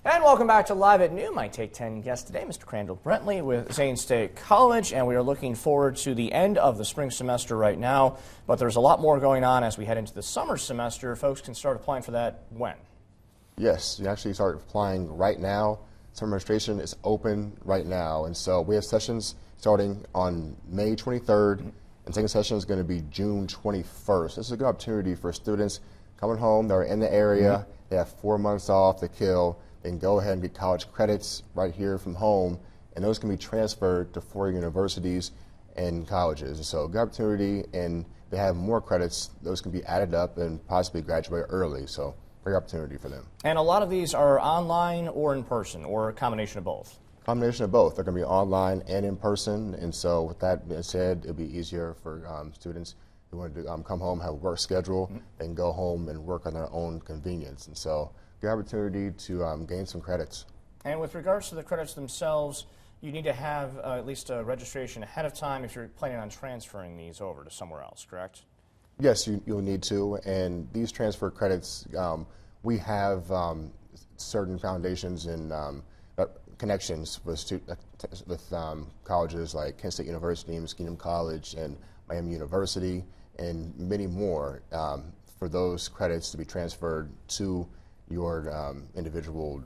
And welcome back to Live at Noon. My Take 10 guest today, Mr. Crandall Brentley with Zane State College, and we are looking forward to the end of the spring semester right now, but there's a lot more going on as we head into the summer semester. Folks can start applying for that when? Yes, you actually start applying right now. Summer registration is open right now, and so we have sessions starting on May 23rd, and second session is going to be June 21st. This is a good opportunity for students coming home that are in the area. They have 4 months off to kill. They can go ahead and get college credits right here from home, and those can be transferred to 4 universities and colleges. And so good opportunity, and they have more credits. Those can be added up and possibly graduate early. So great opportunity for them. And a lot of these are online or in person, or a combination of both? Combination of both. They're going to be online and in person, and so with that being said, it'll be easier for students who want to come home, have a work schedule, and go home and work on their own convenience. And so good opportunity to gain some credits. And with regards to the credits themselves, you need to have at least a registration ahead of time if you're planning on transferring these over to somewhere else, correct? Yes, you'll need to, and these transfer credits, we have certain foundations and connections with colleges like Kent State University, Muskingum College, and Miami University, and many more for those credits to be transferred to your individual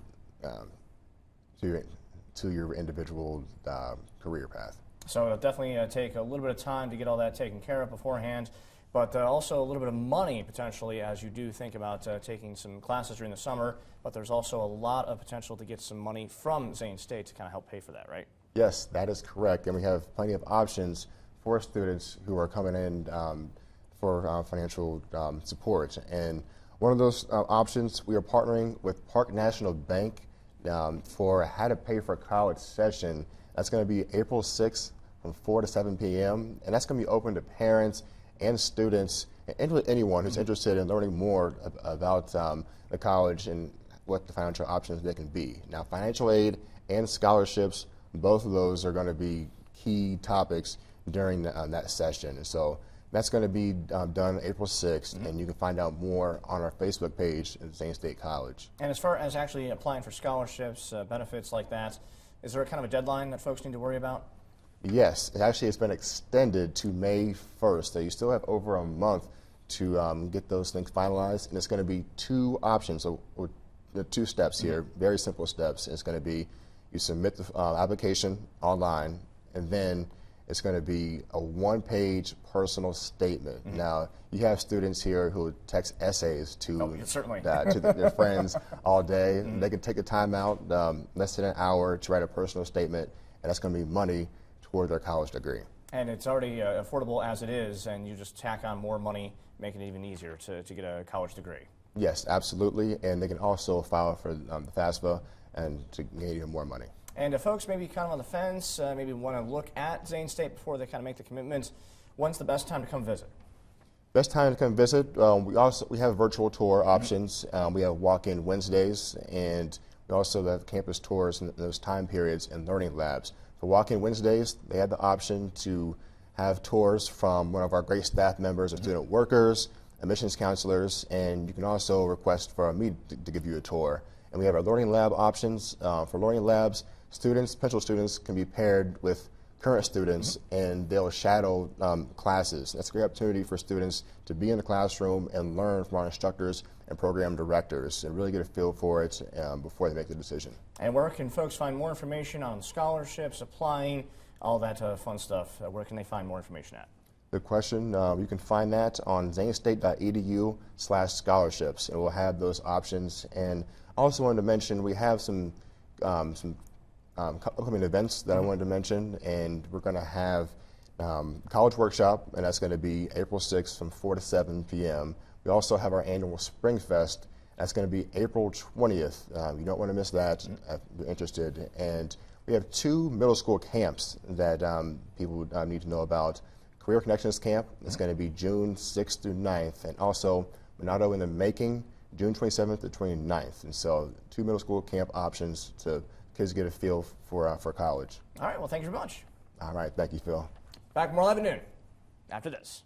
career path. So it'll definitely take a little bit of time to get all that taken care of beforehand, but also a little bit of money potentially as you do think about taking some classes during the summer, but there's also a lot of potential to get some money from Zane State to kind of help pay for that, right? Yes, that is correct, and we have plenty of options for students who are coming in for financial support. And one of those options, we are partnering with Park National Bank for how to pay for college session. That's going to be April 6th from 4 to 7 p.m. And that's going to be open to parents and students and anyone who's interested in learning more about the college and what the financial options they can be. Now, financial aid and scholarships, both of those are going to be key topics during that session. And so that's going to be done April 6th, and you can find out more on our Facebook page at Zane State College. And as far as actually applying for scholarships, benefits like that, is there a kind of a deadline that folks need to worry about? Yes, it's been extended to May 1st, so you still have over a month to get those things finalized, and it's going to be 2 options, so 2 steps here, very simple steps. It's going to be you submit the application online, and then it's going to be a 1-page personal statement. Now, you have students here who text essays to, their friends all day. They can take a time out, less than an hour, to write a personal statement, and that's going to be money toward their college degree. And it's already affordable as it is, and you just tack on more money, making it even easier to get a college degree. Yes, absolutely, and they can also file for the FAFSA and to gain even more money. And if folks maybe kind of on the fence, maybe want to look at Zane State before they kind of make the commitment, when's the best time to come visit? Best time to come visit, we have virtual tour options. We have walk-in Wednesdays, and we also have campus tours in those time periods and learning labs. For walk-in Wednesdays, they have the option to have tours from one of our great staff members or student workers, admissions counselors, and you can also request for me to give you a tour. And we have our learning lab options. For learning labs, potential students can be paired with current students, and they'll shadow classes. That's a great opportunity for students to be in the classroom and learn from our instructors and program directors and really get a feel for it before they make the decision. And where can folks find more information on scholarships, applying, all that fun stuff? Where can they find more information at? Good question. You can find that on zanestate.edu/scholarships, and we'll have those options. And I also wanted to mention we have some upcoming events that I wanted to mention, and we're going to have College Workshop, and that's going to be April 6th from 4 to 7 p.m. We also have our annual Spring Fest. That's going to be April 20th. You don't want to miss that if you're interested. And we have 2 middle school camps that people need to know about. Career Connections Camp, that's going to be June 6th through 9th, and also Monado in the Making, June 27th to 29th. And so 2 middle school camp options to kids get a feel for college. All right, well, thank you very much. All right, thank you, Phil. Back more Live at Noon after this.